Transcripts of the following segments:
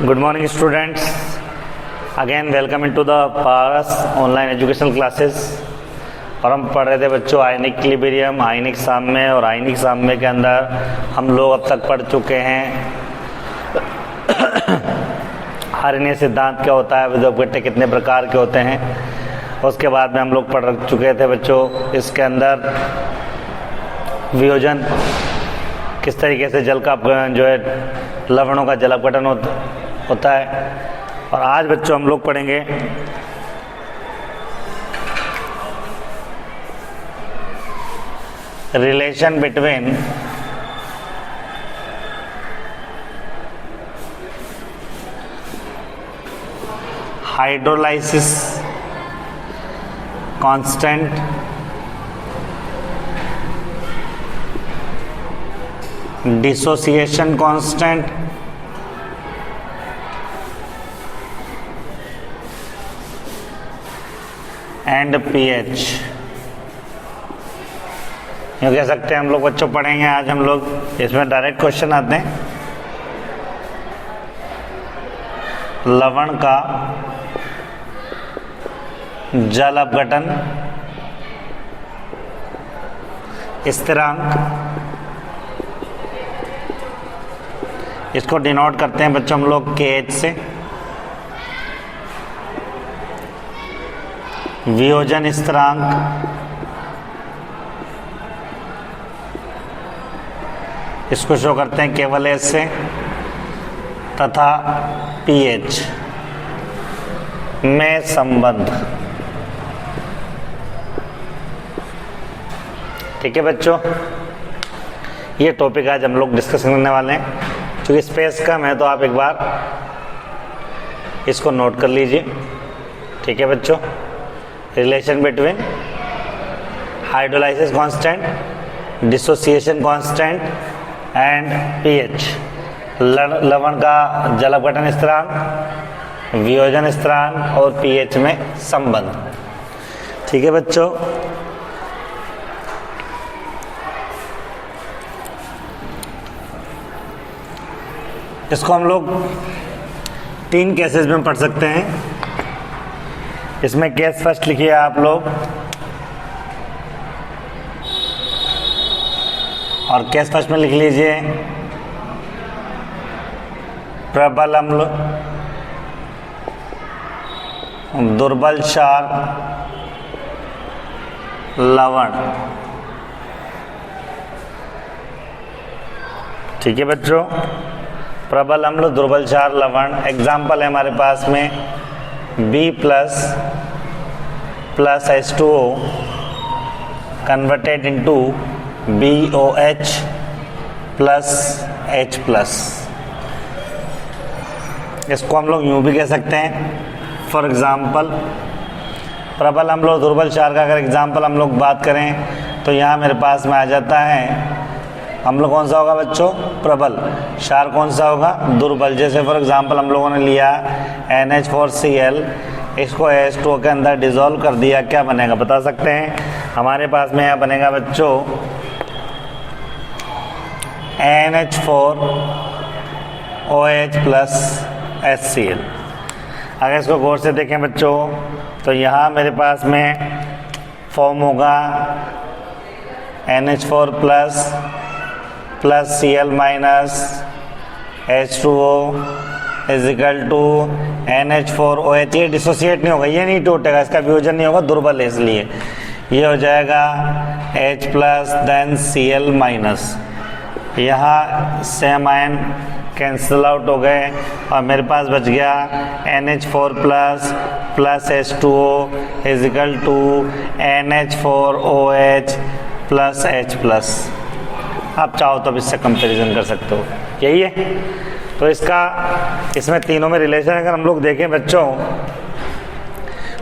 Good morning students. Again welcome into the Paras online educational classes. और हम पढ़ रहे थे बच्चों आयनिक इक्विलिब्रियम, आयनिक साम्य और आयनिक साम्य के अंदर हम लोग अब तक पढ़ चुके हैं आर्यनीय सिद्धांत क्या होता है, विद्युत कितने प्रकार के होते हैं। उसके बाद में हम लोग पढ़ चुके थे बच्चों इसके अंदर वियोजन, किस तरीके से जल का जो है लवणों का जल अपघटन होता है। और आज बच्चों हम लोग पढ़ेंगे relation between hydrolysis constant dissociation constant and pH. यूँ कह सकते हैं हम लोग बच्चों पढ़ेंगे आज हम लोग, इसमें डायरेक्ट क्वेश्चन आते हैं। लवण का जल अपघटन स्थिरांक, इसको डिनोट करते हैं बच्चों हम लोग KH से। वियोजन स्थिरांक, इसको शो करते हैं केवल S से, तथा pH में संबंध। ठीक है बच्चों, ये टॉपिक आज हम लोग डिस्कस करने वाले हैं। क्योंकि स्पेस कम है तो आप एक बार इसको नोट कर लीजिए। ठीक है बच्चों, relation between hydrolysis constant, dissociation constant and pH. लवण का जल अपघटन स्थिरांक, वियोजन स्थिरांक और पीएच में संबंध। ठीक है बच्चों, इसको हम लोग 3 केसेस में पढ़ सकते हैं। इसमें केस फर्स्ट लिखिए आप लोग, और केस फर्स्ट में लिख लीजिए प्रबल अम्ल, दुर्बल क्षार, लवण। ठीक है बच्चों, प्रबल अम्ल, दुर्बल क्षार, लवण। एग्जाम्पल है हमारे पास में B plus H2O converted into BOH plus H plus. इसको हम लोग यूँ भी कह सकते हैं। फॉर एग्जाम्पल प्रबल अम्ल और दुर्बल क्षार का अगर एग्जाम्पल हम लोग बात करें तो यहाँ मेरे पास में आ जाता है अम्ल कौन सा होगा बच्चों, प्रबल। क्षार कौन सा होगा, दुर्बल। जैसे फॉर एग्जांपल हम लोगों ने लिया NH4Cl, इसको H2O के अंदर डिसॉल्व कर दिया, क्या बनेगा बता सकते हैं? हमारे पास में यहाँ बनेगा बच्चों NH4OH प्लस HCl। अगर इसको गौर से देखें बच्चों तो यहाँ मेरे पास में फॉर्म होगा NH4 plus Cl minus H2O is equal to NH4OH। ये डिसोसिएट नहीं होगा, ये नहीं टूटेगा, इसका वियोजन नहीं होगा, दुर्बल है इसलिए ये हो जाएगा H plus then Cl minus. यहाँ सेम आयन कैंसिल आउट हो गए और मेरे पास बच गया NH4 plus H2O is equal to NH4OH plus H plus. आप चाहो तो अब इससे कंपैरिजन कर सकते हो, यही है। तो इसमें तीनों में रिलेशन अगर हम लोग देखें बच्चों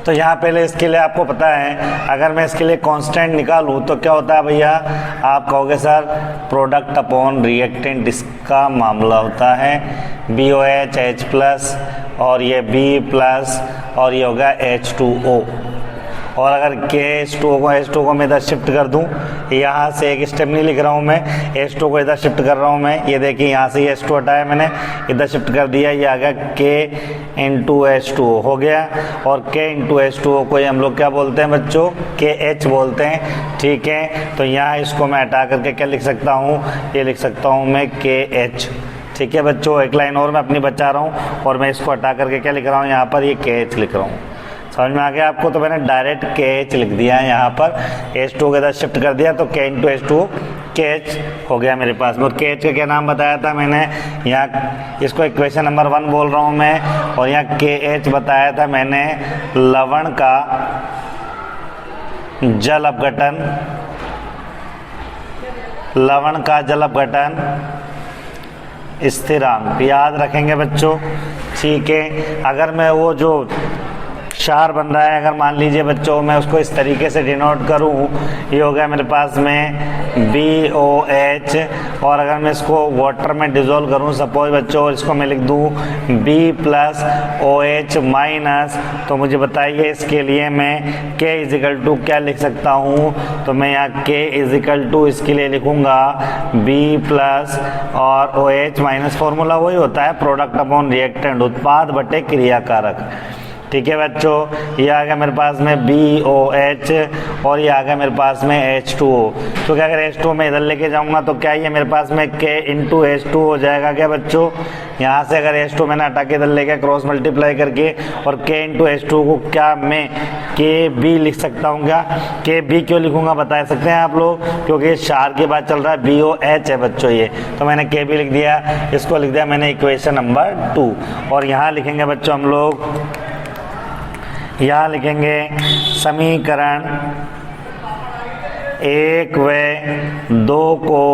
तो यहाँ पहले इसके लिए आपको पता है, अगर मैं इसके लिए कांस्टेंट निकालूँ तो क्या होता है भैया, आप कहोगे सर प्रोडक्ट अपॉन रिएक्टेंट इसका मामला होता है। BOH H प्लस और ये B प्लस और ये होगा H2O। और अगर H2O को मैं इधर शिफ्ट कर दूं, यहाँ से एक स्टेप नहीं लिख रहा हूँ मैं, H2O को इधर शिफ्ट कर रहा हूँ मैं, ये देखिए यहाँ से ये H2 हटाया मैंने, इधर शिफ्ट कर दिया, ये आ गया K into H2O हो गया। और K into H2O को हम लोग क्या बोलते हैं बच्चों, KH बोलते हैं, ठीक है। तो यहाँ इसको मैं हटा करके क्या लिख सकता हूँ, ये लिख सकता हूँ मैं KH, ठीक है बच्चों। एक लाइन और मैं अपनी बचा रहा हूँ और मैं इसको हटा करके क्या लिख रहा हूँ, यहाँ पर ये KH लिख रहा हूँ। समझ में आ गया आपको? तो मैंने डायरेक्ट KH लिख दिया है यहाँ पर, H2O के इधर शिफ्ट कर दिया, तो K into H2O KH हो गया मेरे पास। और KH का क्या नाम बताया था मैंने, यहाँ इसको इक्वेशन नंबर 1 बोल रहा हूँ मैं, और यहाँ KH बताया था मैंने लवण का जल अपघटन, लवण का जल अपघटन स्थिरांक, याद रखेंगे बच्चों, ठीक है। अगर मैं वो जो क्षार बन रहा है, अगर मान लीजिए बच्चों मैं उसको इस तरीके से डिनोट करूं, ये हो गया मेरे पास में BOH, और अगर मैं इसको वाटर में डिजोल्व करूं सपोज बच्चों, इसको मैं लिख दूं B+OH-, तो मुझे बताइए इसके लिए मैं K इजिकल टू क्या लिख सकता हूं, तो मैं यहाँ K इजिकल टू इसके लिए लिखूंगा B+ और OH-, फॉर्मूला वही होता है प्रोडक्ट अपॉन रिएक्टेंट, उत्पाद बटे क्रियाकारक, ठीक है बच्चों। ये आ गया मेरे पास में BOH और ये आ गया मेरे पास में H2O। तो क्या अगर H2O में इधर लेके जाऊंगा तो क्या ये मेरे पास में K into H2 हो जाएगा क्या बच्चों। यहाँ से अगर H2 मैंने हटा के इधर लेके क्रॉस मल्टीप्लाई करके, और K into H2 को क्या मैं KB लिख सकता हूँ क्या। KB क्यों लिखूंगा बता सकते हैं आप लोग, क्योंकि क्षार की बात चल रहा है, BOH है बच्चों ये, तो मैंने KB लिख दिया, इसको लिख दिया मैंने इक्वेशन नंबर 2। और यहाँ लिखेंगे बच्चों हम लोग, यहाँ लिखेंगे समीकरण 1 व 2 को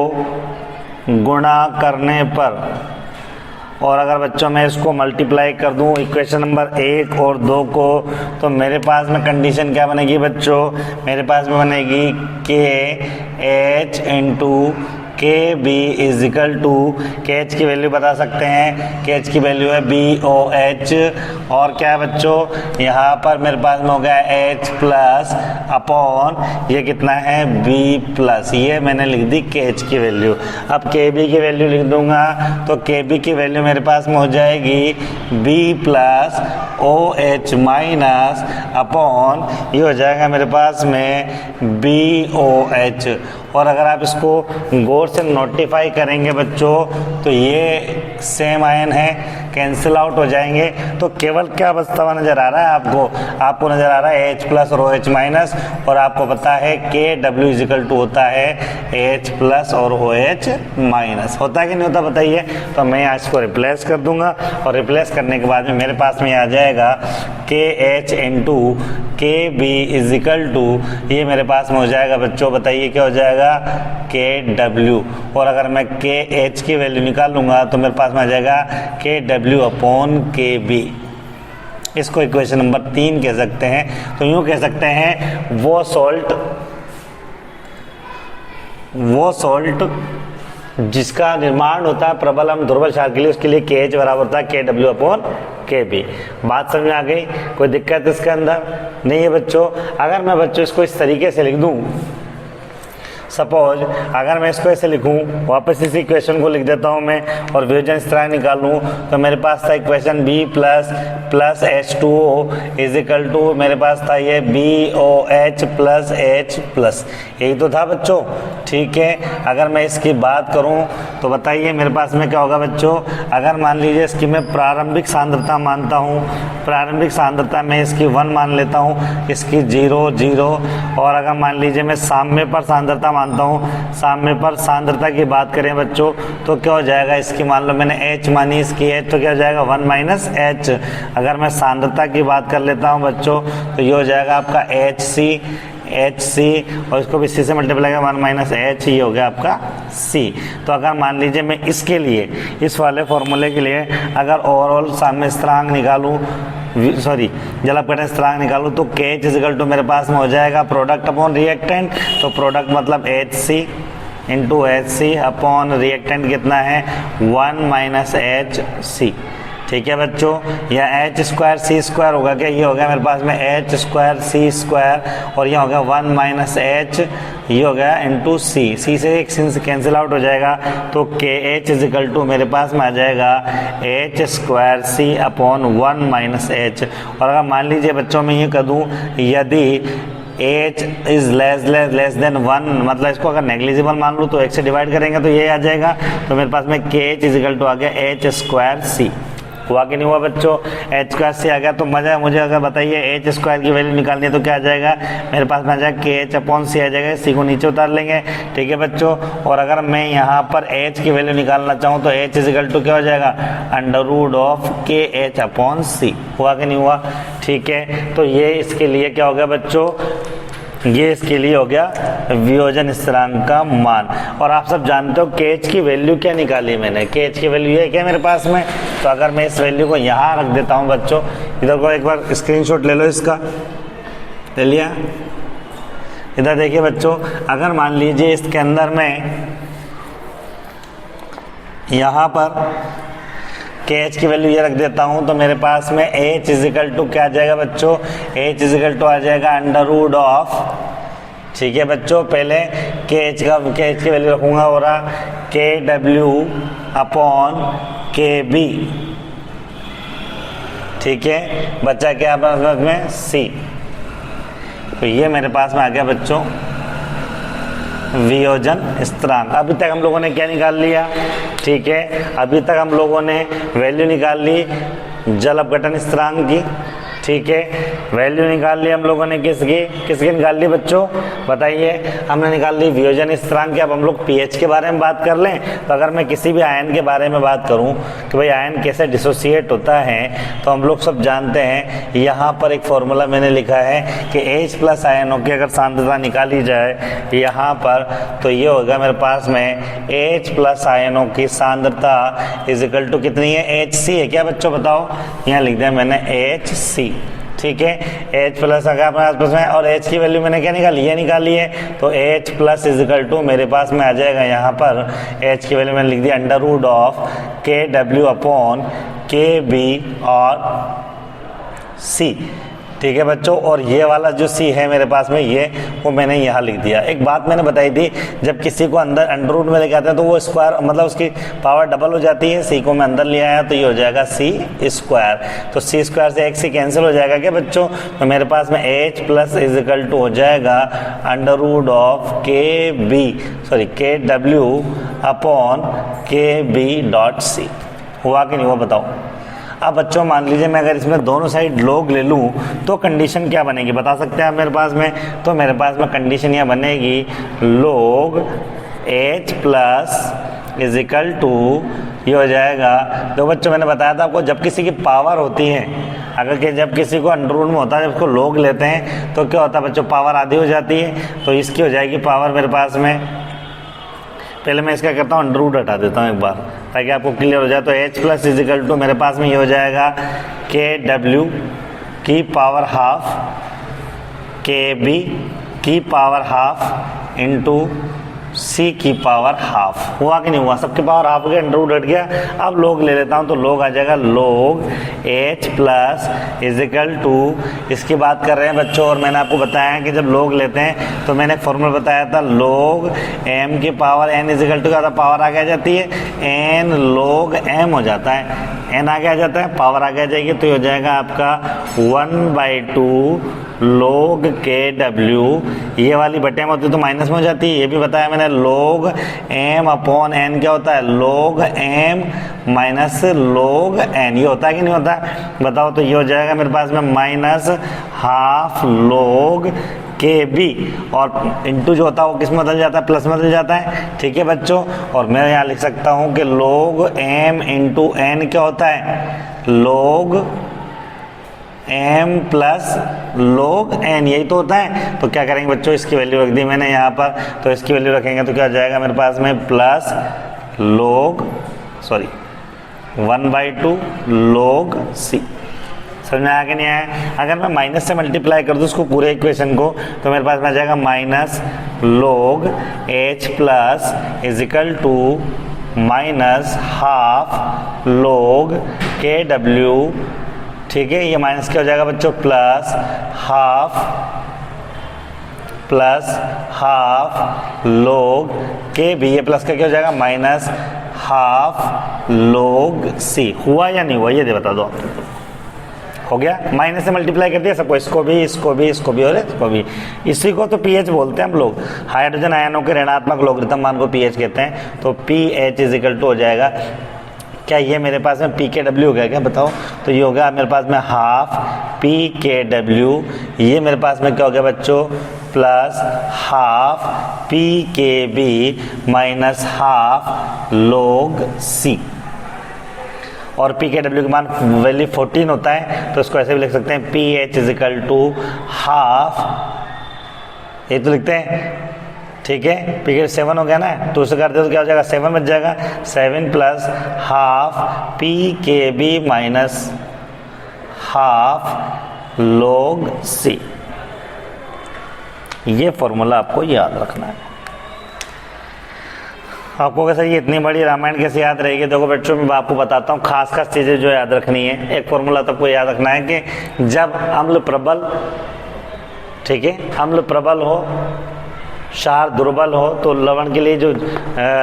गुणा करने पर, और अगर बच्चों मैं इसको मल्टीप्लाई कर दूं इक्वेशन नंबर 1 और 2 को, तो मेरे पास में कंडीशन क्या बनेगी बच्चों, मेरे पास में बनेगी KH into KB is equal to, KH की वैल्यू बता सकते हैं, KH की वैल्यू है BOH, और क्या है बच्चों यहाँ पर मेरे पास में हो गया H प्लस अपॉन ये कितना है B+, ये मैंने लिख दी KH की वैल्यू। अब KB की वैल्यू लिख दूंगा, तो KB की वैल्यू मेरे पास में हो जाएगी B+OH- अपॉन ये हो जाएगा मेरे पास में BOH। और अगर आप इसको गौर से नोटिफाई करेंगे बच्चों, तो ये सेम आयन है, कैंसिल आउट हो जाएंगे, तो केवल क्या बचता हुआ नजर आ रहा है आपको नजर आ रहा है H+ और OH-, और आपको पता है KW इजिकल टू होता है H+ और OH-, होता है कि नहीं होता बताइए। तो मैं यहाँ इसको रिप्लेस कर दूंगा, और रिप्लेस करने के बाद में मेरे पास में आ जाएगा KH into KB is equal to, ये मेरे पास में हो जाएगा बच्चों, बताइए क्या हो जाएगा KW। और अगर मैं KH की वैल्यू निकालूंगा तो मेरे पास में आ जाएगा KW अपॉन KB। इसको इक्वेशन नंबर 3 कह सकते हैं। तो यूं कह सकते हैं वो सॉल्ट जिसका निर्माण होता है प्रबल एवं दुर्बल क्षार के लिए, उसके लिए KH बराबर होता है KW अपॉन KB। बात समझ में आ गई? कोई दिक्कत इसके अंदर नहीं है बच्चों। अगर मैं बच्चों इसको इस तरीके से लिख दूं, सपोज अगर मैं इसको ऐसे लिखूं, वापस इसी इक्वेशन को लिख देता हूं मैं, और वियोजन स्थिरांक निकालूं, तो मेरे पास था equation B+ H2O is equal to, मेरे पास था ये BOH + H+, यही तो था बच्चों, ठीक है। अगर मैं इसकी बात करूं तो बताइए मेरे पास में क्या होगा बच्चों। अगर मान लीजिए इसकी मैं प्रारंभिक सांद्रता मानता हूं, प्रारंभिक सांद्रता में इसकी 1 मान लेता हूं, इसकी 0, और अगर मान लीजिए मैं साम्य पर सांद्रता मानता हूँ, साम्य पर सांद्रता की बात करें बच्चों, तो क्या हो जाएगा, इसकी मान लो मैंने H मानी, इसकी H, तो क्या हो जाएगा 1 - H। अगर मैं सांद्रता की बात कर लेता हूँ बच्चों, तो ये हो जाएगा आपका HC, और इसको भी C से मल्टीप्लाई किया 1 - H, ये हो गया आपका C। तो अगर मान लीजिए मैं इसके लिए, इस वाले फॉर्मूले के लिए अगर ओवरऑल साम्य स्थिरांक निकालूं, जल अपघटन स्थिरांक निकालूं, तो KH इजिकल टू मेरे पास में हो जाएगा प्रोडक्ट अपॉन रिएक्टेंट, तो प्रोडक्ट मतलब HC into HC upon reactant कितना है 1 - HC, ठीक है बच्चों, या एच स्क्वायर सी स्क्वायर होगा क्या, ये होगा मेरे पास में एच स्क्वायर सी स्क्वायर, और ये होगा 1 माइनस एच, ये हो गया इंटू सी, सी से एक कैंसिल आउट हो जाएगा, तो के एच इज इक्वल टू मेरे पास में आ जाएगा एच स्क्वायर सी अपॉन 1 माइनस एच। और अगर मान लीजिए बच्चों मैं ये कर दूँ, यदि h इज लेस देन 1, मतलब इसको अगर नेग्लिजिबल मान लूँ तो एक से डिवाइड करेंगे तो ये आ जाएगा, तो मेरे पास में के एच इज इक्वल टू आ गया एच स्क्वायर सी। हुआ कि नहीं हुआ बच्चों, एच स्क्वायर से आ गया, तो मजा मुझे अगर बताइए एच स्क्वायर की वैल्यू निकालनी है तो क्या आ जाएगा, मेरे पास में आ जाएगा के एच अपॉन सी आ जाएगा, सी को नीचे उतार लेंगे, ठीक है बच्चों। और अगर मैं यहाँ पर एच की वैल्यू निकालना चाहूँ तो एच इज इक्वल टू क्या हो जाएगा, अंडर रूट ऑफ के एच अपॉन सी। हुआ कि नहीं हुआ, ठीक है। तो ये इसके लिए क्या हो गया बच्चों, ये इसके लिए हो गया वियोजन स्थिरांक का मान। और आप सब जानते हो केच की वैल्यू क्या निकाली मैंने, केच की वैल्यू ये क्या मेरे पास में, तो अगर मैं इस वैल्यू को यहाँ रख देता हूँ बच्चों, इधर को एक बार स्क्रीनशॉट ले लो इसका, ले लिया, इधर देखिए बच्चों, अगर मान लीजिए इसके अंदर में यहाँ पर के एच की वैल्यू ये रख देता हूँ, तो मेरे पास में एच इजिकल टू क्या आ जाएगा बच्चों, एच इजिकल टू आ जाएगा अंडर रूट ऑफ, ठीक है बच्चों, पहले के एच की वैल्यू रखूँगा, हो रहा के डब्ल्यू अपॉन के बी, ठीक है, बच्चा क्या पास में सी। तो ये मेरे पास में आ गया बच्चों वियोजन स्थिरांक। अभी तक हम लोगों ने क्या निकाल लिया, ठीक है, अभी तक हम लोगों ने वैल्यू निकाल ली जल अपघटन स्थिरांक की, ठीक है, वैल्यू निकाल ली हम लोगों ने किसकी निकाल ली बच्चों, बताइए, हमने निकाल ली वियोजन स्थिरांक की। अब हम लोग पीएच के बारे में बात कर लें, तो अगर मैं किसी भी आयन के बारे में बात करूं कि भाई आयन कैसे डिसोसिएट होता है, तो हम लोग सब जानते हैं, यहाँ पर एक फॉर्मूला मैंने लिखा है कि H प्लस आयनों की अगर सांद्रता निकाली जाए यहाँ पर, तो ये होगा मेरे पास में H प्लस आयनों की सांद्रता इज इक्वल टू कितनी है, HC है क्या बच्चों, बताओ, यहाँ लिख दिया मैंने HC, ठीक है, H प्लस अगर अपने आसपास में, और H की वैल्यू मैंने क्या निकाली, ये निकाली है, तो H plus is equal to मेरे पास में आ जाएगा यहाँ पर H की वैल्यू मैंने लिख दिया under root of K W upon K B और C, ठीक है बच्चों। और ये वाला जो C है मेरे पास में, ये वो मैंने यहाँ लिख दिया। एक बात मैंने बताई थी, जब किसी को अंदर अंडर रूट में लेके आते हैं तो वो स्क्वायर, मतलब उसकी पावर डबल हो जाती है, C को मैं अंदर ले आया तो ये हो जाएगा C स्क्वायर, तो C स्क्वायर से एक C कैंसिल हो जाएगा क्या बच्चों, तो मेरे पास में H plus is equal to हो जाएगा under root of K W upon K B dot C. हुआ कि नहीं हुआ बताओ। अब बच्चों मान लीजिए मैं अगर इसमें दोनों साइड लॉग ले लूँ तो कंडीशन क्या बनेगी, बता सकते हैं आप मेरे पास में, तो मेरे पास में कंडीशन यह बनेगी log H plus is equal to, ये हो जाएगा, तो बच्चों मैंने बताया था आपको, जब किसी की पावर होती है, अगर कि जब किसी को अंडर रूट में होता है, जब उसको log लेते हैं तो क्या होता है बच्चों, पावर आधी हो जाती है, तो इसकी हो जाएगी पावर मेरे पास में, पहले मैं इसका करता हूँ अंडर रूट हटा देता हूँ एक बार ताकि आपको क्लियर हो जाए, तो H plus is equal to मेरे पास में ये हो जाएगा के डब्ल्यू की पावर हाफ के बी की पावर हाफ इंटू C की पावर हाफ। हुआ कि नहीं हुआ, सबके पावर हाफ हो गया, अंडर रूट हट गया। अब log ले लेता हूँ तो log आ जाएगा log H plus is equal to, इसकी बात कर रहे हैं बच्चों, और मैंने आपको बताया कि जब log लेते हैं तो मैंने एक फॉर्मूला बताया था log m की power n is equal to क्या, पावर आगे आ जाती है n log m हो जाता है, n आगे आ जाता है, पावर आगे आ जाएगी, तो ये हो जाएगा आपका 1/2 log के डब्ल्यू, ये वाली बटे में होती है तो माइनस में हो जाती है, ये भी बताया मैंने, log m अपॉन n क्या होता है, log m minus log n, ये होता है कि नहीं होता, बताओ। तो ये हो जाएगा मेरे पास में माइनस हाफ log के बी, और इंटू जो होता है वो किस में बदल जाता है, प्लस में बदल जाता है, ठीक है बच्चों। और मैं यहाँ लिख सकता हूँ कि log m इंटू n क्या होता है, log m plus log n, यही तो होता है। तो क्या करेंगे बच्चों, इसकी वैल्यू रख दी मैंने यहाँ पर, तो इसकी वैल्यू रखेंगे तो क्या हो जाएगा मेरे पास में, प्लस log 1/2 log c। समझ में आया कि नहीं आया। अगर मैं माइनस से मल्टीप्लाई कर दूँ उसको पूरे इक्वेशन को, तो मेरे पास में आ जाएगा minus log H plus is equal to minus half log KW, ठीक है, ये माइनस क्या हो जाएगा बच्चों, प्लस हाफ log KB, ये प्लस का क्या हो जाएगा, माइनस हाफ log C। हुआ या नहीं हुआ ये बता दो, हो गया, माइनस से मल्टीप्लाई कर दिया सबको, इसको भी और इसको भी। इसी को तो पीएच बोलते हैं हम लोग, हाइड्रोजन आयनों के ऋणात्मक लोगरिथम मान को पीएच कहते हैं। तो पीएच इज इक्वल टू हो जाएगा, क्या ये मेरे पास में पी के डब्ल्यू हो गया क्या, बताओ, तो ये हो गया मेरे पास में हाफ पी के डब्ल्यू, ये मेरे पास में क्या हो गया बच्चों, plus half P K B minus half log C। और पी के डब्ल्यू के मान वैल्यू 14 होता है, तो इसको ऐसे भी लिख सकते हैं, P H is equal to half, ये तो लिखते हैं, ठीक है, पी के 7 हो गया ना, तो उसे कर दे तो क्या हो जाएगा, 7 बच जाएगा, 7 plus half P K B minus half log C। ये फॉर्मूला आपको याद रखना है। आपको कैसे ये इतनी बड़ी रामायण कैसे याद रहेगी, देखो बच्चों मैं आपको बताता हूँ खास खास चीज़ें जो याद रखनी है। एक फॉर्मूला तो आपको याद रखना है कि जब अम्ल प्रबल, ठीक है, अम्ल प्रबल हो, क्षार दुर्बल हो, तो लवण के लिए जो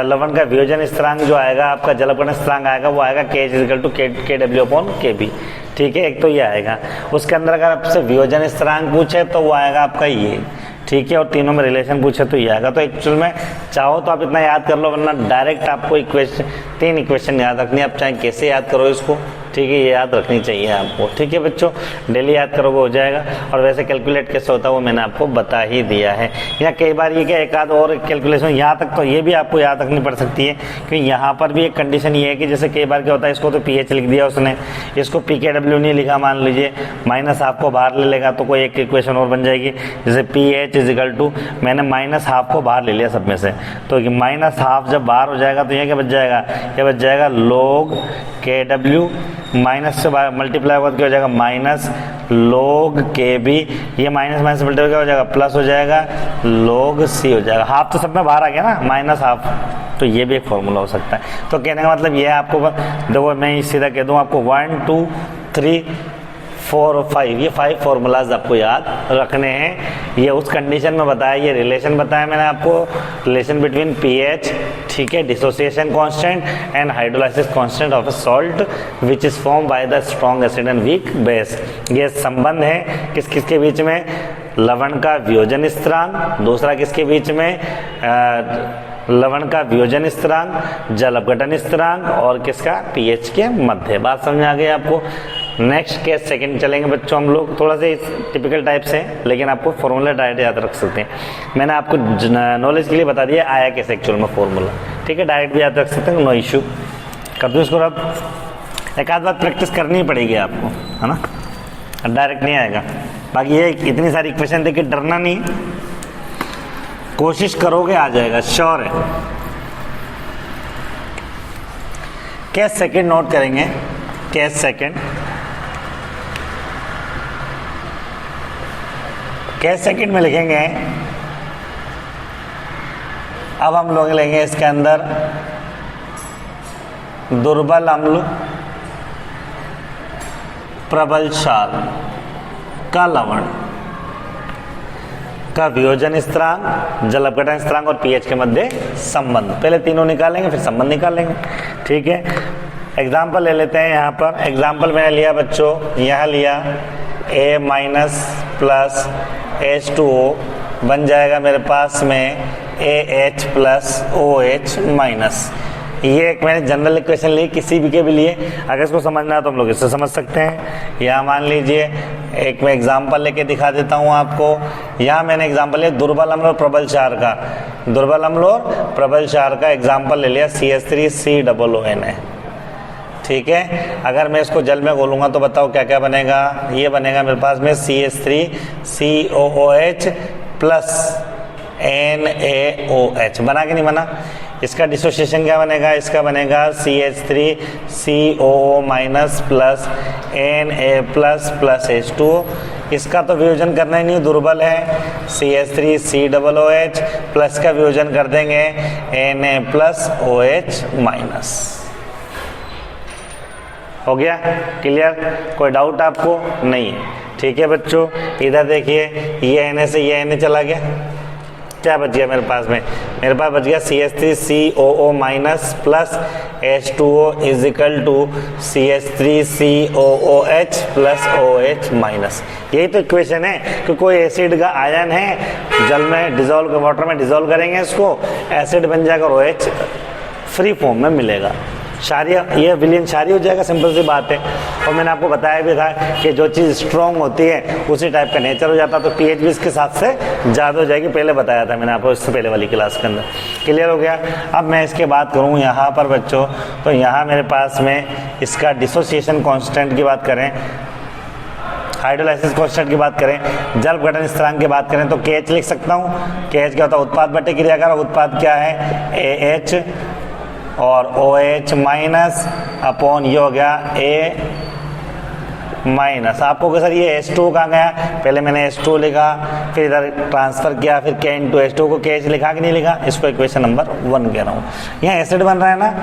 लवण का वियोजन स्थिरांक जो आएगा, आपका जलपघटन स्थिरांक आएगा, वो आएगा KH=KW/KB, ठीक है, एक तो ये आएगा। उसके अंदर अगर आपसे वियोजन स्थिरांक पूछे तो वो आएगा आपका ये, ठीक है, और तीनों में रिलेशन पूछे तो ये आएगा। तो एक्चुअल में चाहो तो आप इतना याद कर लो, वरना डायरेक्ट आपको तीन इक्वेशन याद रखनी है, आप चाहे कैसे याद करो इसको, ठीक है, ये याद रखनी चाहिए आपको, ठीक है बच्चों, डेली याद करोगे हो जाएगा। और वैसे कैलकुलेट कैसे होता है वो मैंने आपको बता ही दिया है। या कई बार ये क्या एक आध और कैलकुलेशन यहाँ तक तो ये भी आपको याद रखनी पड़ सकती है, क्योंकि यहाँ पर भी एक कंडीशन ये है कि जैसे कई बार क्या होता है, इसको तो पीएच लिख दिया उसने, इसको PKW नहीं लिखा, मान लीजिए माइनस हाफ को बाहर ले लेगा तो कोई एक इक्वेशन और बन जाएगी, जैसे PH इज इक्वल टू, मैंने माइनस हाफ को बाहर ले लिया सब में से, तो माइनस हाफ जब बाहर हो जाएगा तो ये क्या बच जाएगा, ये बच जाएगा log KW, माइनस से मल्टीप्लाई होगा तो क्या हो जाएगा, माइनस log KB, ये माइनस माइनस मल्टीप्लाई क्या हो जाएगा, प्लस हो जाएगा log C हो जाएगा। हाफ तो सब में बाहर आ गया ना, माइनस हाफ, तो ये भी एक फॉर्मूला हो सकता है। तो कहने का मतलब ये है, आपको देखो मैं सीधा कह दूँ आपको 1 2 3 4 और 5, ये 5 फॉर्मूलाज आपको याद रखने हैं। ये उस कंडीशन में बताया, ये रिलेशन बताया मैंने आपको, रिलेशन बिटवीन पीएच, ठीक है, dissociation constant and hydrolysis constant of a salt which is form by the strong acid and weak base. ये संबंध है किस किस के बीच में, लवण का वियोजन स्थिरांक, दूसरा किसके बीच में, लवण का वियोजन स्थिरांक, जल अपघटन स्थिरांक, और किसका, पीएच के मध्य। बात समझ आ गई आपको। नेक्स्ट केस सेकंड चलेंगे बच्चों हम लोग, थोड़ा सा टिपिकल टाइप से, लेकिन आपको फॉर्मूला डायरेक्ट याद रख सकते हैं। मैंने आपको नॉलेज के लिए बता दिया आया कैसे एक्चुअल में फॉर्मूला, ठीक है, डायरेक्ट भी याद रख सकते हैं, नो इशू। कर दूँ इसको, अब एक आध बार प्रैक्टिस करनी पड़ेगी आपको, है ना, डायरेक्ट नहीं आएगा। बाकी ये इतनी सारी इक्वेशन देख के डरना नहीं, कोशिश करोगे आ जाएगा, श्योर है। केस सेकंड नोट करेंगे, केस सेकंड, केस सेकंड में लिखेंगे, अब हम लोग लेंगे इसके अंदर दुर्बल अम्ल प्रबल क्षार का लवण का वियोजन स्थिरांक, जल अपघटन स्थिरांक और पीएच के मध्य संबंध। पहले तीनों निकालेंगे फिर संबंध निकालेंगे, ठीक है। एग्जाम्पल ले लेते हैं। यहाँ पर एग्जाम्पल मैंने लिया बच्चों, यहाँ लिया A माइनस प्लस H2O बन जाएगा मेरे पास में AH प्लस OH माइनस। ये एक मैंने जनरल इक्वेशन ली, किसी भी के भी लिए अगर इसको समझना है तो हम लोग इससे समझ सकते हैं। यहाँ मान लीजिए एक मैं एग्जांपल लेके दिखा देता हूँ आपको। यहाँ मैंने एग्जांपल लिया दुर्बल अम्ल और प्रबल क्षार का, दुर्बल अम्ल और प्रबल क्षार का एग्जांपल ले लिया CH3COON है, ठीक है। अगर मैं इसको जल में घोलूंगा तो बताओ क्या क्या बनेगा। ये बनेगा मेरे पास में CH3COOH प्लस NaOH बना कि नहीं बना। इसका डिसोसिएशन क्या बनेगा, इसका बनेगा CH3COO minus plus Na plus H2O। इसका तो वियोजन करना ही नहीं, दुर्बल है, CH3COOH प्लस का वियोजन कर देंगे Na प्लस OH माइनस। हो गया क्लियर, कोई डाउट आपको नहीं। ठीक है बच्चों, इधर देखिए ये Na से ये Na चला गया, क्या बच गया मेरे पास में, मेरे पास बच गया CH3COO minus plus H2O is equal to CH3COOH plus OH minus. यही तो इक्वेशन है कि कोई एसिड का आयन है, जल में डिजोल्व, वाटर में डिजोल्व करेंगे इसको, एसिड बन जाएगा और OH फ्री फॉर्म में मिलेगा, क्षारीय, ये विलयन क्षारीय हो जाएगा, सिंपल सी बात है। और मैंने आपको बताया भी था कि जो चीज़ स्ट्रॉन्ग होती है उसी टाइप का नेचर हो जाता है, तो पीएच भी इसके साथ से ज़्यादा हो जाएगी, पहले बताया था मैंने आपको इससे पहले वाली क्लास के अंदर। क्लियर हो गया। अब मैं इसके बात करूँ यहाँ पर बच्चों, तो यहाँ मेरे पास में इसका डिसोसिएशन कॉन्स्टेंट की बात करें, हाइड्रोलाइसिस कांस्टेंट की बात करें, जल अपघटन स्थिरांक की बात करें तो KH लिख सकता हूँ। KH क्या होता है, उत्पाद बटे क्रियाकार, उत्पाद क्या है AH और OH माइनस अपॉन ये हो गया A माइनस। आपको क्या सर ये H2 कहाँ गया, पहले मैंने H2 लिखा, फिर इधर ट्रांसफर किया, फिर K इंटू H2 को KH लिखा कि नहीं लिखा, इसको इक्वेशन नंबर 1 कह रहा हूँ। यहाँ एसिड बन रहा है ना,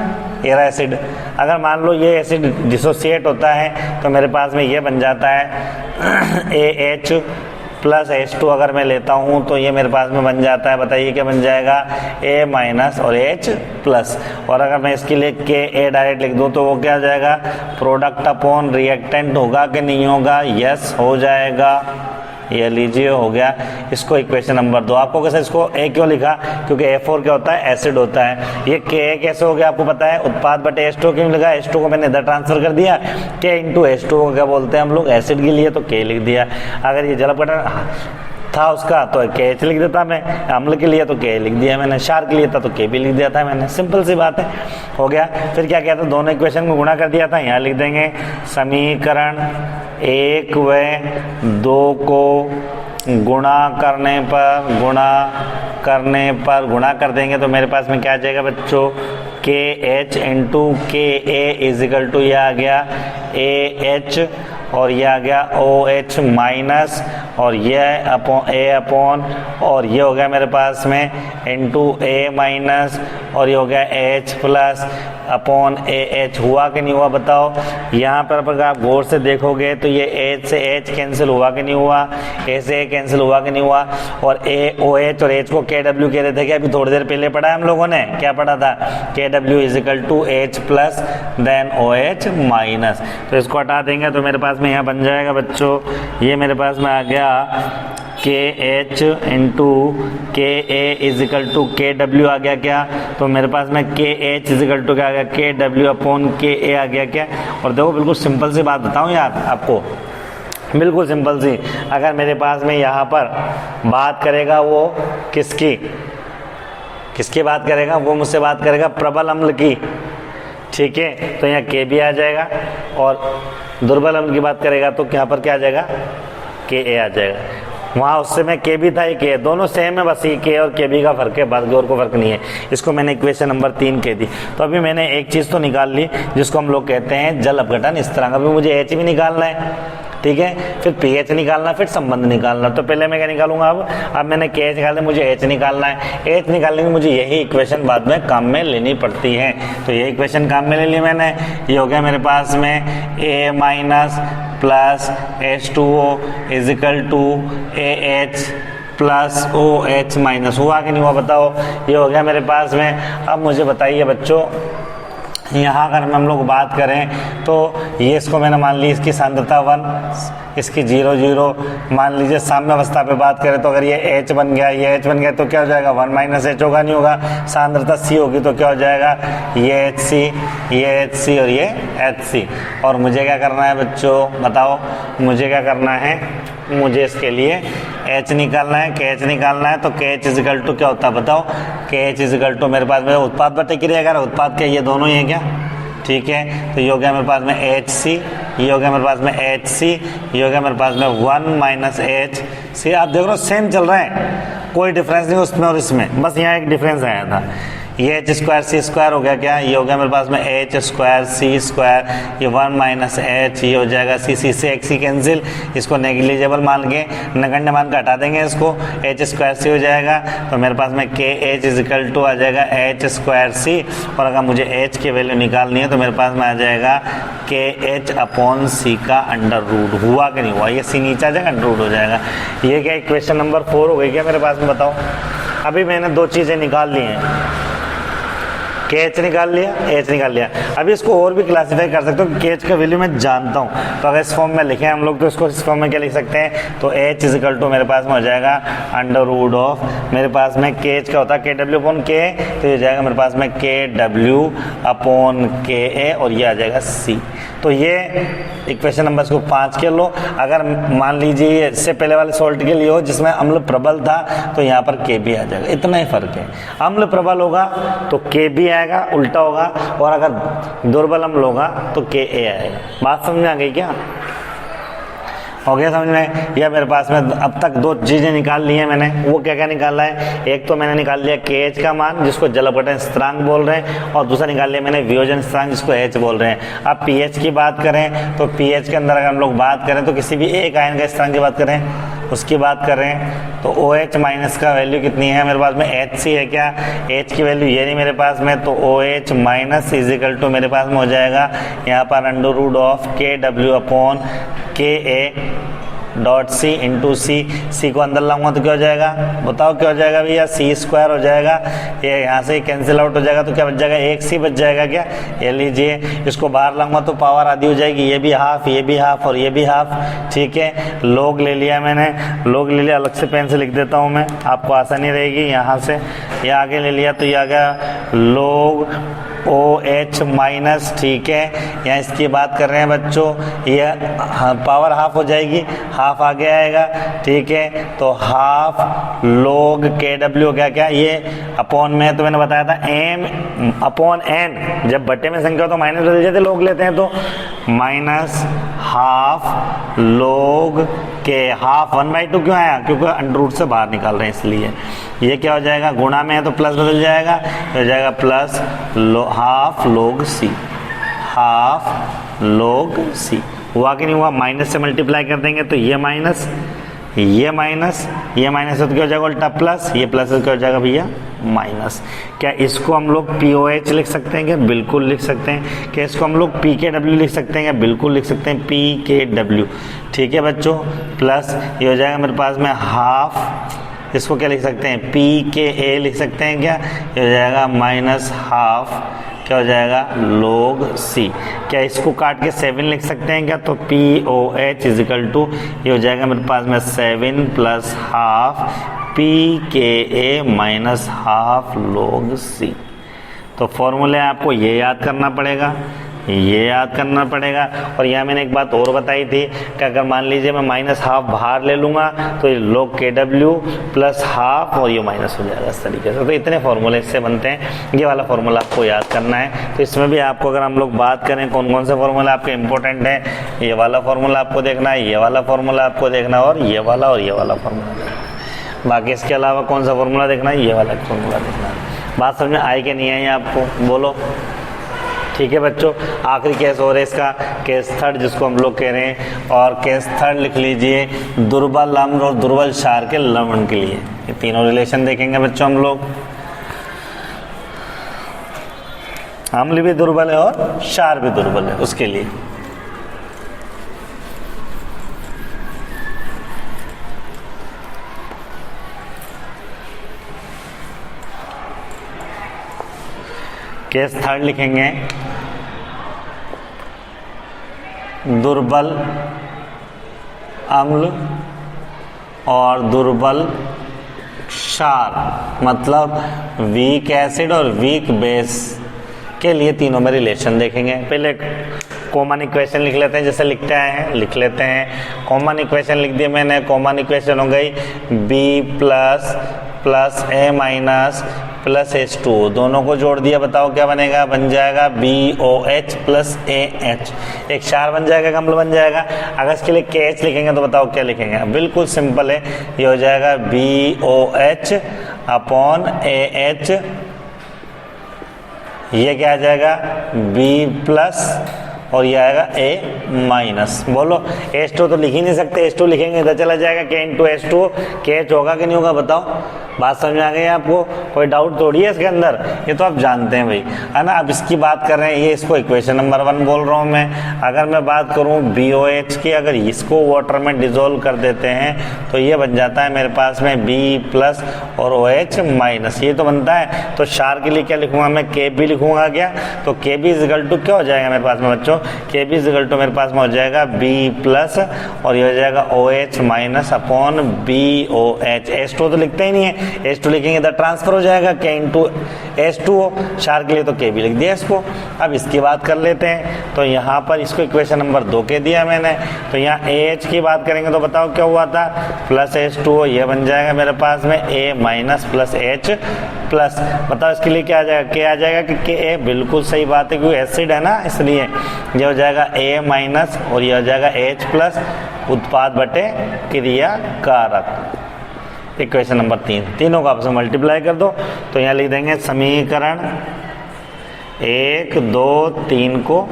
ये रहा एसिड। अगर मान लो ये एसिड डिसोसिएट होता है तो मेरे पास में ये बन जाता है AH प्लस H2 अगर मैं लेता हूँ तो ये मेरे पास में बन जाता है, बताइए क्या बन जाएगा, A माइनस और H प्लस। और अगर मैं इसके लिए KA डायरेक्ट लिख दूँ तो वो क्या हो जाएगा, प्रोडक्ट अपॉन रिएक्टेंट होगा कि नहीं होगा, यस हो जाएगा, ये लीजिए हो गया। इसको इक्वेशन नंबर 2। आपको कैसे इसको A क्यों लिखा, क्योंकि A4 क्या होता है, एसिड होता है। ये KA कैसे हो गया आपको पता है, उत्पाद बटे H2 क्यों लिखा, H2 को मैंने इधर ट्रांसफर कर दिया, K इंटू H2 को क्या बोलते हैं हम लोग, एसिड के लिए तो K लिख दिया। अगर ये जल अपघटन था उसका तो KH लिख देता मैं, अम्ल के लिए तो K लिख दिया मैंने, क्षार के लिए था तो K भी लिख दिया था मैंने, सिंपल सी बात है, हो गया। फिर क्या कहता है, दोनों इक्वेशन को गुणा कर दिया था, यहाँ लिख देंगे समीकरण 1 व 2 को गुणा करने पर देंगे तो मेरे पास में क्या आ जाएगा बच्चों, KH into KA is equal to ये आ गया AH और ये आ गया OH माइनस और ये अपॉन और ये हो गया मेरे पास में इंटू A माइनस और ये हो गया H प्लस अपॉन AH। हुआ कि नहीं हुआ बताओ। यहाँ पर अगर आप गौर से देखोगे तो ये H से H कैंसिल हुआ कि नहीं हुआ, A से A कैंसिल हुआ कि नहीं हुआ, और OH और H को KW कह रहे थे कि अभी थोड़ी देर पहले पढ़ा है हम लोगों ने, क्या पढ़ा था, KW is equal to H plus then OH minus. तो इसको हटा देंगे तो मेरे पास में यहाँ बन जाएगा बच्चों, ये मेरे पास में आ गया KH into KA is equal to KW आ गया क्या, तो मेरे पास में KH इज इक्वल टू क्या आ गया, KW अपॉन KA आ गया क्या। और देखो बिल्कुल सिंपल सी बात बताऊँ यार आपको, बिल्कुल सिंपल सी, अगर मेरे पास में यहाँ पर बात करेगा वो किसकी बात करेगा, वो मुझसे बात करेगा प्रबल अम्ल की, ठीक है, तो यहाँ K भी आ जाएगा, और दुर्बल अम्ल की बात करेगा तो यहाँ पर क्या आ जाएगा, KA आ जाएगा। वहाँ उससे में K भी था, ये K, दोनों सेम है, बस ये K और KB का फर्क है, बस और को फर्क नहीं है। इसको मैंने इक्वेशन नंबर 3 कह दी। तो अभी मैंने एक चीज़ तो निकाल ली जिसको हम लोग कहते हैं जल अपघटन स्थिरांक। अभी मुझे H भी निकालना है, ठीक है, फिर pH निकालना, फिर संबंध निकालना। तो पहले मैं क्या निकालूंगा, अब मैंने KH निकाला, मुझे H निकालना है। H निकालने में मुझे यही इक्वेशन बाद में काम में लेनी पड़ती है, तो ये इक्वेशन काम में ले ली मैंने। ये हो गया मेरे पास में A minus plus H2O is equal to AH plus OH minus. हुआ कि नहीं हुआ बताओ, ये हो गया मेरे पास में। अब मुझे बताइए बच्चों, यहाँ अगर हम लोग बात करें तो ये इसको मैंने मान ली इसकी सांद्रता 1, इसकी 0 0, मान लीजिए साम्य अवस्था पे बात करें तो अगर ये H बन गया, ये H बन गया तो क्या हो जाएगा, 1 माइनस H होगा, नहीं होगा। सांद्रता C होगी तो क्या हो जाएगा, ये HC, ये HC और ये HC। और मुझे क्या करना है बच्चों बताओ, मुझे क्या करना है, मुझे इसके लिए H निकालना है, KH निकालना है। तो KH इज इक्वल टू क्या होता है बताओ, KH इज इक्वल टू मेरे पास में उत्पाद बटे क्रिया, अगर उत्पाद क्या ये दोनों ही है क्या, ठीक है, तो ये हो गया मेरे पास में HC, ये हो गया मेरे पास में HC, ये हो गया मेरे पास में 1 - HC। आप देख रहे हो सेम चल रहा है, कोई डिफरेंस नहीं उसमें और इसमें, बस यहाँ एक डिफरेंस आया था। ये H²C² हो गया क्या, ये हो गया मेरे पास में H²C², ये 1 - H, ये हो जाएगा C से XC कैंसिल, इसको नेग्लिजिबल मान के नगण्य मान का हटा देंगे, इसको H²C हो जाएगा। तो मेरे पास में KH = आ जाएगा H²C, और अगर मुझे H की वैल्यू निकालनी है तो मेरे पास में आ जाएगा KH/C का अंडर रूट। हुआ कि नहीं हुआ, ये C नीचे आ जाएगा, अंडर रूट हो जाएगा। ये क्या इक्वेशन नंबर 4 हो गई क्या मेरे पास में, बताओ। अभी मैंने दो चीज़ें निकाल ली हैं, KH निकाल लिया, H निकाल लिया। अभी इसको और भी क्लासीफाई कर सकते हो, KH का वैल्यू मैं जानता हूँ, तो अगर इस फॉर्म में लिखें हम लोग तो इसको इस फॉर्म में क्या लिख सकते हैं, तो H = मेरे पास में हो जाएगा अंडर रूट ऑफ, मेरे पास में KH का होता है KW/K, तो ये जाएगा मेरे पास में KW/KA, और ये आ जाएगा C। तो ये इक्वेशन नंबर इसको 5 के लो। अगर मान लीजिए इससे पहले वाले सॉल्ट के लिए हो जिसमें अम्ल प्रबल था, तो यहाँ पर Kb आ जाएगा, इतना ही फर्क है। अम्ल प्रबल होगा तो Kb आएगा, उल्टा होगा, और अगर दुर्बल अम्ल होगा तो Ka आएगा। बात समझ में आ गई क्या, हो गया समझ में। यह मेरे पास में अब तक दो चीज़ें निकाल ली हैं मैंने, वो क्या क्या निकाला है, एक तो मैंने निकाल लिया KH का मान जिसको जल अपघटन स्थिरांक बोल रहे हैं, और दूसरा निकाल लिया मैंने वियोजन स्थिरांक जिसको H बोल रहे हैं। अब pH की बात करें तो pH के अंदर अगर हम लोग बात करें तो किसी भी एक आयन का स्थिरांक की बात करें, उसकी बात करें तो OH- का वैल्यू कितनी है मेरे पास में, HC है क्या, H की वैल्यू ये नहीं मेरे पास में, तो OH- मेरे पास में हो जाएगा यहाँ पर under root of KW/KA.C × C को अंदर लाऊंगा तो क्या हो जाएगा, बताओ क्या हो जाएगा भैया, C² हो जाएगा। ये यहाँ से कैंसिल आउट हो जाएगा तो क्या बच जाएगा, 1C बच जाएगा क्या। ये लीजिए, इसको बाहर लाऊंगा तो पावर आधी हो जाएगी, ये भी हाफ, ये भी हाफ और ये भी हाफ, ठीक है। लोग ले लिया मैंने, लोग ले लिया, अलग से पेन से लिख देता हूँ मैं, आपको आसानी रहेगी। यहाँ से ये आगे ले लिया तो ये आ गया लोग OH-, ठीक है। यहाँ इसकी बात कर रहे हैं बच्चों, ये पावर हाफ हो जाएगी, हाफ आगे आएगा, ठीक है। तो हाफ लोग KW हो गया क्या, ये अपॉन में तो मैंने बताया था M/N, जब बट्टे में संख्या हो तो माइनस बदल जाते, लोग लेते हैं तो -½ लोग के, हाफ 1/2 क्यों आया, क्योंकि अंडर रूट से बाहर निकाल रहे हैं इसलिए। ये क्या हो जाएगा, गुणा में है तो प्लस बदल जाएगा, हो जाएगा plus ½ log C, ½ log C। हुआ कि नहीं हुआ, माइनस से मल्टीप्लाई कर देंगे तो ये माइनस, ये माइनस, ये माइनस हो तो क्या हो जाएगा उल्टा प्लस, ये प्लस तो क्या हो जाएगा भैया माइनस। क्या इसको हम लोग POH लिख सकते हैं क्या, बिल्कुल लिख सकते हैं। क्या इसको हम लोग PKW लिख सकते हैं क्या, बिल्कुल लिख सकते हैं PKW, ठीक है बच्चों। प्लस ये हो जाएगा मेरे पास में हाफ, इसको क्या लिख सकते हैं, PKA लिख सकते हैं क्या, ये हो जाएगा -½ क्या हो जाएगा log C। क्या इसको काट के 7 लिख सकते हैं क्या, तो POH = ये हो जाएगा मेरे पास में 7 + ½ PKA -½ log C। तो फॉर्मूले आपको ये याद करना पड़ेगा, ये याद करना पड़ेगा। और यहाँ मैंने एक बात और बताई थी कि अगर मान लीजिए मैं -½ बाहर ले लूँगा तो ये log KW + ½ और ये माइनस हो जाएगा इस तरीके से। तो इतने फॉर्मूले इससे बनते हैं, ये वाला फॉर्मूला आपको याद करना है। तो इसमें भी आपको अगर हम लोग बात करें कौन कौन से फॉर्मूला आपके इंपॉर्टेंट है, ये वाला फॉर्मूला आपको देखना है, ये वाला फॉर्मूला आपको देखना है, और ये वाला फॉर्मूला देखना है। बाकी इसके अलावा कौन सा फॉर्मूला देखना है, ये वाला फॉर्मूला देखना है। बात समझ में आई कि नहीं आई आपको, बोलो। ठीक है बच्चों, आखिरी केस और है इसका, केस थर्ड जिसको हम लोग कह रहे हैं। और केस थर्ड लिख लीजिए दुर्बल अम्ल और दुर्बल क्षार के लवण के लिए। ये तीनों रिलेशन देखेंगे बच्चों हम लोग। अम्ल भी दुर्बल है और क्षार भी दुर्बल है, उसके लिए केस थर्ड लिखेंगे दुर्बल अम्ल और दुर्बल क्षार, मतलब वीक एसिड और वीक बेस के लिए तीनों में रिलेशन देखेंगे। पहले कॉमन इक्वेशन लिख लेते हैं, जैसे लिखते आए हैं लिख लेते हैं। कॉमन इक्वेशन लिख दिया मैंने, कॉमन इक्वेशन हो गई B++ A- प्लस H2O, दोनों को जोड़ दिया, बताओ क्या बनेगा, बन जाएगा BOH प्लस AH, एक क्षार बन जाएगा, अम्ल बन जाएगा। अगर इसके लिए KH लिखेंगे तो बताओ क्या लिखेंगे, बिल्कुल सिंपल है, ये हो जाएगा BOH अपॉन AH, ये क्या आ जाएगा B प्लस और ये आएगा A माइनस। बोलो H2 तो लिख ही नहीं सकते, H2 लिखेंगे इधर चला जाएगा K इंटू H2, KH होगा कि नहीं होगा बताओ, बात समझ में आ गई आपको, कोई डाउट थोड़ी है इसके अंदर, ये तो आप जानते हैं भाई, है ना। अब इसकी बात कर रहे हैं, ये इसको इक्वेशन नंबर 1 बोल रहा हूँ मैं। अगर मैं बात करूँ BOH की, अगर इसको वाटर में डिजोल्व कर देते हैं तो ये बन जाता है मेरे पास में B प्लस और OH माइनस, ये तो बनता है। तो क्षार के लिए क्या लिखूंगा मैं, KB लिखूंगा क्या, तो KB इजिकल टू क्या हो जाएगा मेरे पास में बच्चों, KB इजिकल टू मेरे पास में हो जाएगा B प्लस और ये हो जाएगा OH minus upon BOH। H2 तो लिखते ही नहीं है, H2 लिखेंगे इधर ट्रांसफर हो जाएगा K इंटू H2O, क्षार के लिए तो KB लिख दिया इसको। अब इसकी बात कर लेते हैं, तो यहाँ पर इसको इक्वेशन नंबर 2 के दिया मैंने, तो यहाँ AH की बात करेंगे तो बताओ क्या हुआ था, प्लस H2O, ये बन जाएगा मेरे पास में A minus plus H plus, बताओ इसके लिए क्या आ जाएगा, K आ जाएगा कि KA, बिल्कुल सही बात है क्योंकि एसिड है ना, इसलिए ये हो जाएगा A माइनस और ये हो जाएगा H प्लस, उत्पाद बटे क्रिया कारक। इक्वेशन नंबर 3, तीनों को आपस में मल्टीप्लाई कर दो, तो यहाँ लिख देंगे समीकरण 1, 2, 3 को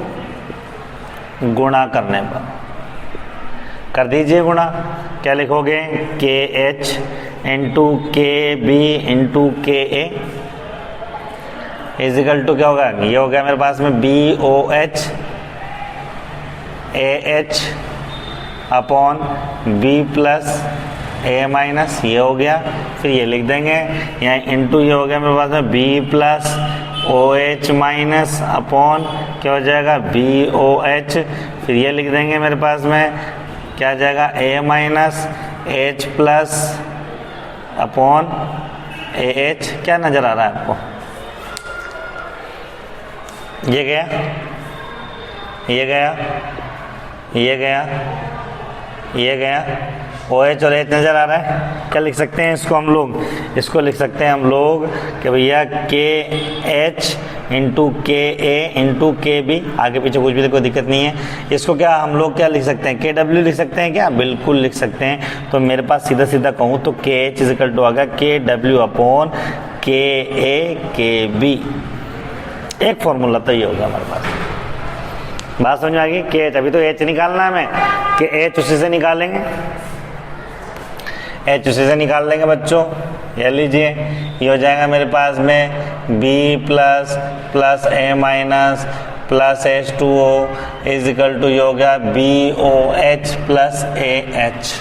गुणा करने पर, कर दीजिए गुणा, क्या लिखोगे, KH into KB into KA is equal to क्या होगा, ये हो गया मेरे पास में BOH AH upon B plus A minus, ये हो गया, फिर ये लिख देंगे यहाँ इंटू, ये हो गया मेरे पास में B plus OH minus upon क्या हो जाएगा BOH, फिर ये लिख देंगे मेरे पास में क्या आ जाएगा A minus H plus upon AH। क्या नजर आ रहा है आपको, ये गया, ये गया, ये गया, ये गया, OH और H नजर आ रहा है। क्या लिख सकते हैं इसको हम लोग, इसको लिख सकते हैं हम लोग कि भैया KH into KA into KB, आगे पीछे कुछ भी कोई दिक्कत नहीं है। इसको क्या हम लोग क्या लिख सकते हैं, KW लिख सकते हैं क्या, बिल्कुल लिख सकते हैं। तो मेरे पास सीधा सीधा कहूँ तो KH इजिकल टू आ गया KW अपॉन KA KB, एक फॉर्मूला तो ये होगा हमारे पास। बात समझ में आ गई, KH, अभी तो H निकालना है हमें, कि H उसी से निकालेंगे, H उसी से निकाल लेंगे बच्चों। ये लीजिए, ये हो जाएगा मेरे पास में B plus plus A minus plus H2O is equal to ये हो गया BOH प्लस AH।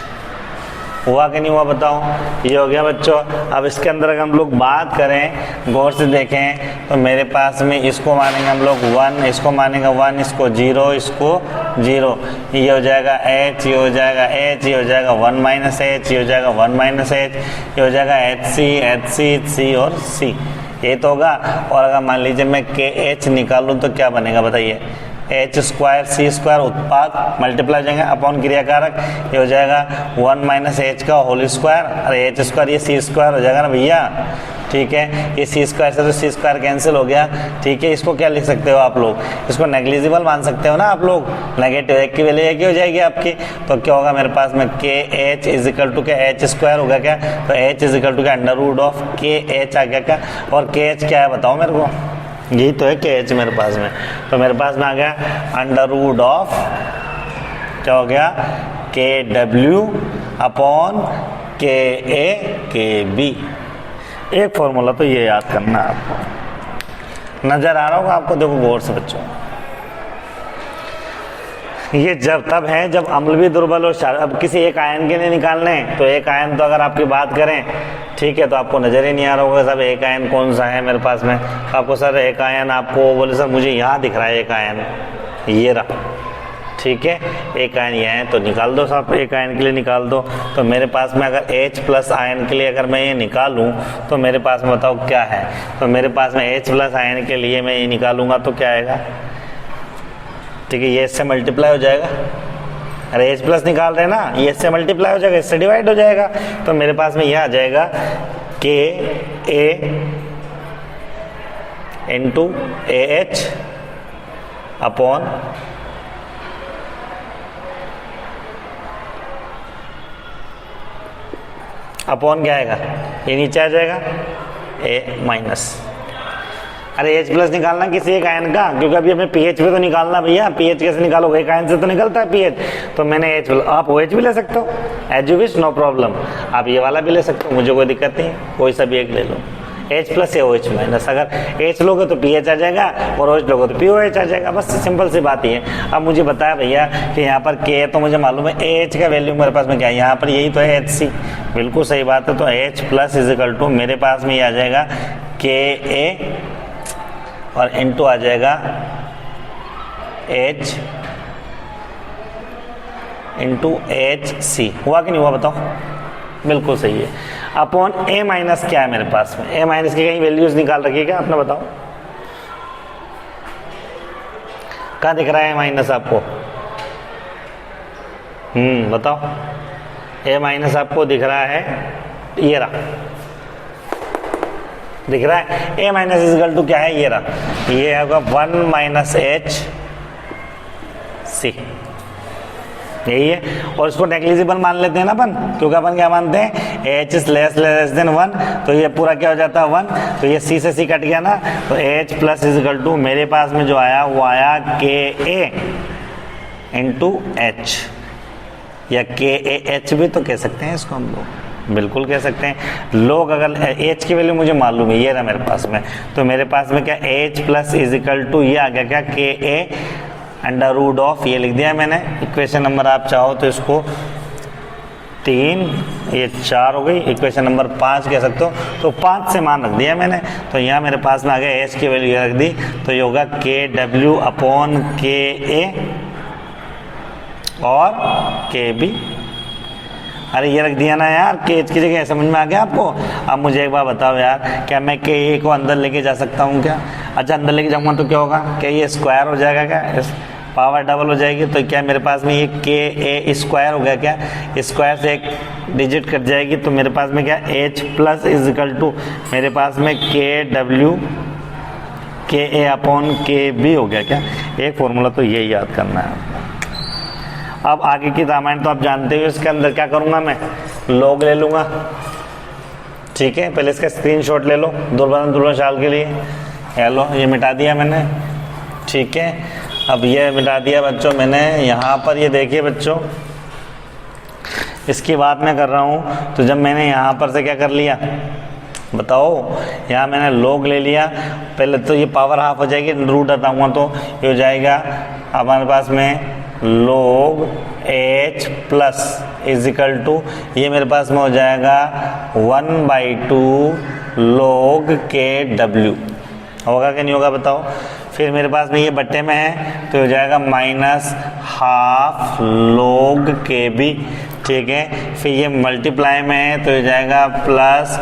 हुआ कि नहीं हुआ बताओ, ये हो गया बच्चों। अब इसके अंदर अगर हम लोग बात करें, गौर से देखें, तो मेरे पास में इसको मानेंगे हम लोग 1, इसको मानेंगे 1, इसको 0, इसको 0, ये हो जाएगा H, ये हो जाएगा H, ये हो जाएगा 1 माइनस H, ये हो जाएगा 1 माइनस H, ये हो जाएगा HC, C और C, ये तो होगा। और अगर मान लीजिए मैं KH निकालूं तो क्या बनेगा बताइए, H स्क्वायर C स्क्वायर, उत्पाद मल्टीप्लाई हो जाएंगे अपॉन क्रियाकारक, ये हो जाएगा 1 माइनस H का होल स्क्वायर, अरे H स्क्वायर ये C स्क्वायर हो जाएगा ना भैया, ठीक है। ये C स्क्वायर से तो C स्क्वायर कैंसिल हो गया, ठीक है। इसको क्या लिख सकते हो आप लोग, इसको नेग्लिजिबल मान सकते हो ना आप लोग, नेगेटिव एक की वैल्यू एक ही हो जाएगी आपकी। तो क्या होगा मेरे पास में KH इजिकल टू क्या H स्क्वायर होगा क्या, तो H इजिकल टू क्या अंडर रूट ऑफ KH आ गया क्या, और KH क्या है बताओ मेरे को, यही तो है KH मेरे पास में। तो मेरे पास में आ गया अंडर रूट ऑफ क्या हो गया KW अपॉन KA KB, एक फॉर्मूला तो ये याद करना है आपको, नजर आ रहा होगा आपको, देखो गौर से बच्चों। ये जब तब है जब अम्ल भी दुर्बल हो। अब किसी एक आयन के लिए निकालने हैं, तो एक आयन तो अगर आपकी बात करें, ठीक है, तो आपको नजर ही नहीं आ रहा होगा सब एक आयन कौन सा है मेरे पास में। आपको सर एक आयन, आपको बोले सर मुझे यहाँ दिख रहा है एक आयन, ये रहा, ठीक है, एक आयन ये है, तो निकाल दो साहब, एक आयन के लिए निकाल दो। तो मेरे पास में अगर H प्लस आयन के लिए अगर मैं ये निकालूं तो मेरे पास में बताओ क्या है, तो मेरे पास में H प्लस आयन के लिए मैं ये निकालूंगा तो क्या आएगा, ठीक है, ये इससे मल्टीप्लाई हो जाएगा, अरे H प्लस निकाल रहे हैं ना, ये इससे मल्टीप्लाई हो जाएगा, इससे डिवाइड हो जाएगा। तो मेरे पास में यह आ जाएगा KA इंटू AH अपॉन क्या आएगा, ये नीचे आ जाएगा A माइनस। अरे H प्लस निकालना किसी एक आयन का, क्योंकि अभी हमें pH पे तो निकालना भैया, pH कैसे निकालोगे, एक आयन से तो निकलता है pH, तो मैंने H प्लस, आप OH भी ले सकते हो, as you wish, no problem. आप ये वाला भी ले सकते हो, मुझे कोई दिक्कत नहीं है, कोई सा भी एक ले लो, H प्लस या OH माइनस। अगर H लोगे तो pH आ जाएगा और OH लोगे तो POH आ जाएगा, बस सिंपल सी बात ही है। अब मुझे बताया भैया कि यहाँ पर K तो मुझे मालूम है, AH का वैल्यू मेरे पास में क्या है, यहाँ पर यही तो है HC, बिल्कुल सही बात है। तो H plus is equal to मेरे पास में ये आ जाएगा KA और इनटू आ जाएगा H इंटू HC। हुआ कि नहीं हुआ बताओ, बिल्कुल सही है। अपॉन A माइनस क्या है मेरे पास में, A माइनस की कहीं वैल्यूज निकाल रखी है क्या आपने, बताओ कहाँ दिख रहा है A माइनस आपको, बताओ। A माइनस आपको दिख रहा है, ये रहा, दिख रहा है। A माइनस इजकल टू क्या है, ये रहा, ये होगा 1 माइनस HC, यही है। और इसको नेग्लिजिबल मान लेते हैं ना अपन, क्योंकि अपन क्या मानते हैं, H इज लेस देन 1, तो ये पूरा क्या हो जाता है 1, तो ये C से C कट गया ना, तो H प्लस इजकल टू मेरे पास में जो आया वो आया KA इंटू H, या KAH भी तो कह सकते हैं इसको हम लोग, बिल्कुल कह सकते हैं। लोग अगर H की वैल्यू मुझे मालूम है, ये रहा मेरे पास में, तो मेरे पास में क्या H प्लस इजकल टू ये आ गया क्या, KA अंडर रूट ऑफ, ये लिख दिया मैंने इक्वेशन नंबर, आप चाहो तो इसको 3, ये 4 हो गई, इक्वेशन नंबर 5 कह सकते हो, तो 5 से मान रख दिया मैंने, तो यहाँ मेरे पास में आ गया H की वैल्यू रख दी, तो ये होगा KW अपॉन KA और KB। अरे ये रख दिया ना यार, KH की जगह, समझ में आ गया आपको। अब मुझे एक बार बताओ यार, क्या मैं KA को अंदर लेके जा सकता हूँ क्या, अच्छा अंदर लेके जाऊँगा तो क्या होगा, क्या ये स्क्वायर हो जाएगा, क्या पावर डबल हो जाएगी, तो क्या मेरे पास में ये KA स्क्वायर हो गया, क्या स्क्वायर से एक डिजिट कट जाएगी, तो मेरे पास में क्या H प्लस इजकल टू मेरे पास में KW KA अपॉन KB हो गया। क्या एक फॉर्मूला तो यही याद करना है आपको। अब आगे की रामायण तो आप जानते हो, इसके अंदर क्या करूंगा मैं, लॉग ले लूंगा, ठीक है। पहले इसका स्क्रीनशॉट ले लो दुर्बल चाल के लिए, हेलो ये मिटा दिया मैंने, ठीक है। अब ये मिटा दिया बच्चों मैंने, यहाँ पर ये देखिए बच्चों, इसकी बात मैं कर रहा हूँ, तो जब मैंने यहाँ पर से क्या कर लिया बताओ, यहाँ मैंने लॉग ले लिया, पहले तो ये पावर हाफ हो जाएगी, रूट हटाऊंगा तो ये हो जाएगा हमारे पास में log H plus is equal to, ये मेरे पास में हो जाएगा 1/2 log KW, होगा कि नहीं होगा बताओ। फिर मेरे पास में ये बट्टे में है तो हो जाएगा माइनस हाफ log KB, ठीक है। फिर ये मल्टीप्लाई में है तो हो जाएगा प्लस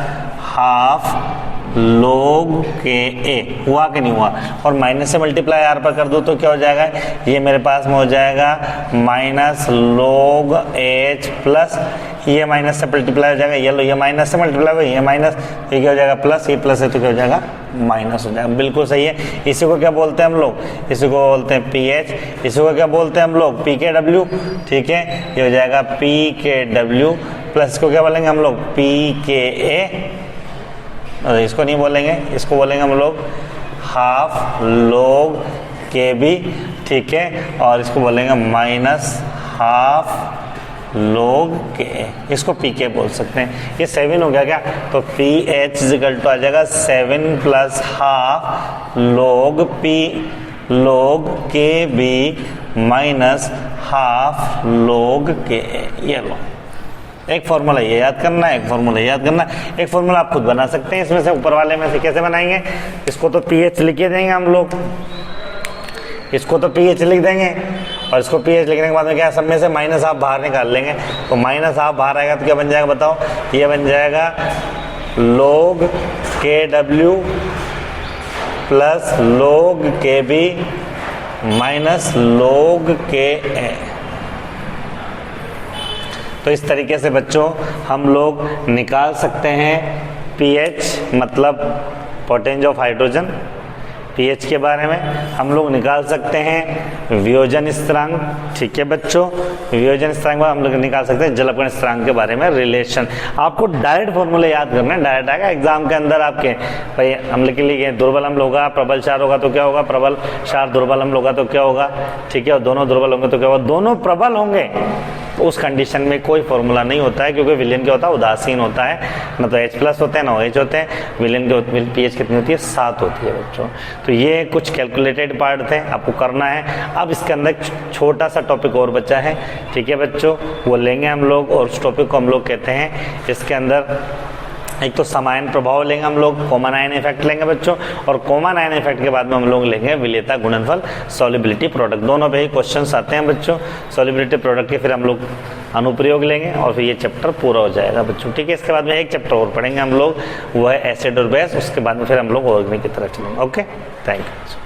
हाफ log KA, हुआ कि नहीं हुआ। और माइनस से मल्टीप्लाई आर पर कर दो तो क्या हो जाएगा, ये मेरे पास में हो जाएगा माइनस log H प्लस, ये माइनस से मल्टीप्लाई हो जाएगा, ये लो ये माइनस से मल्टीप्लाई हो, ये माइनस, ये क्या हो जाएगा प्लस, ये प्लस है तो क्या हो जाएगा माइनस हो जाएगा, बिल्कुल सही है। इसी को क्या बोलते हैं हम लोग, इसी को बोलते हैं PH, इसी को क्या बोलते हैं हम लोग PKW, ठीक है। ये हो जाएगा PKW प्लस इसको क्या बोलेंगे हम लोग PKA, इसको नहीं बोलेंगे, इसको बोलेंगे हम लोग हाफ log KB, ठीक है। और इसको बोलेंगे माइनस हाफ log KA, इसको PK बोल सकते हैं। ये 7 हो गया क्या, तो PH इक्वल टू आ जाएगा 7 plus half log KB minus half log KA, ये लो एक फॉर्मूला ये याद करना है, एक फॉर्मूला याद करना है। एक फॉर्मूला आप खुद बना सकते हैं इसमें से, ऊपर वाले में से कैसे बनाएंगे, इसको तो PH लिख के देंगे हम लोग, इसको तो PH लिख देंगे और इसको PH लिखने के बाद में क्या सब में से माइनस हाफ बाहर निकाल लेंगे, तो माइनस हाफ बाहर आएगा तो क्या बन जाएगा बताओ, ये बन जाएगा log KW plus log KB minus log KA। तो इस तरीके से बच्चों हम लोग निकाल सकते हैं pH मतलब पोटेंशियल ऑफ हाइड्रोजन, पीएच के बारे में हम लोग निकाल सकते हैं वियोजन स्थिरांक, ठीक है बच्चों। वियोजन स्थिरांक हम लोग निकाल सकते हैं जल अपघटन स्थिरांक के बारे में रिलेशन। आपको डायरेक्ट फॉर्मूले याद करना है, डायरेक्ट आएगा एग्जाम के अंदर आपके। भाई अम्ल के लिए दुर्बल अम्ल होगा, प्रबल क्षार होगा तो क्या होगा, प्रबल क्षार दुर्बल अम्ल होगा तो क्या होगा, ठीक है। और दोनों दुर्बल होंगे तो क्या होगा, दोनों प्रबल होंगे। उस कंडीशन में कोई फॉर्मूला नहीं होता है, क्योंकि विलेन क्या होता है, उदासीन होता है, न तो H+ होते हैं ना OH होते हैं। विलेन के पीएच कितनी होती है, 7 होती है बच्चों। तो ये कुछ कैलकुलेटेड पार्ट थे, आपको करना है। अब इसके अंदर छोटा सा टॉपिक और बचा है, ठीक है बच्चों, वो लेंगे हम लोग। और उस टॉपिक को हम लोग कहते हैं, इसके अंदर एक तो समायन प्रभाव लेंगे हम लोग, कॉमन आयन इफेक्ट लेंगे बच्चों, और कॉमन आयन इफेक्ट के बाद में हम लोग लेंगे विलेयता गुणनफल, सॉल्युबिलिटी प्रोडक्ट। दोनों पे ही क्वेश्चंस आते हैं बच्चों। सॉल्युबिलिटी प्रोडक्ट के फिर हम लोग अनुप्रयोग लेंगे और फिर ये चैप्टर पूरा हो जाएगा बच्चों, ठीक है। इसके बाद में एक चैप्टर और पढ़ेंगे हम लोग, वो है एसिड और बेस। उसके बाद में फिर हम लोग ऑर्गेनिक की तरफ चलेंगे। Okay, thank you.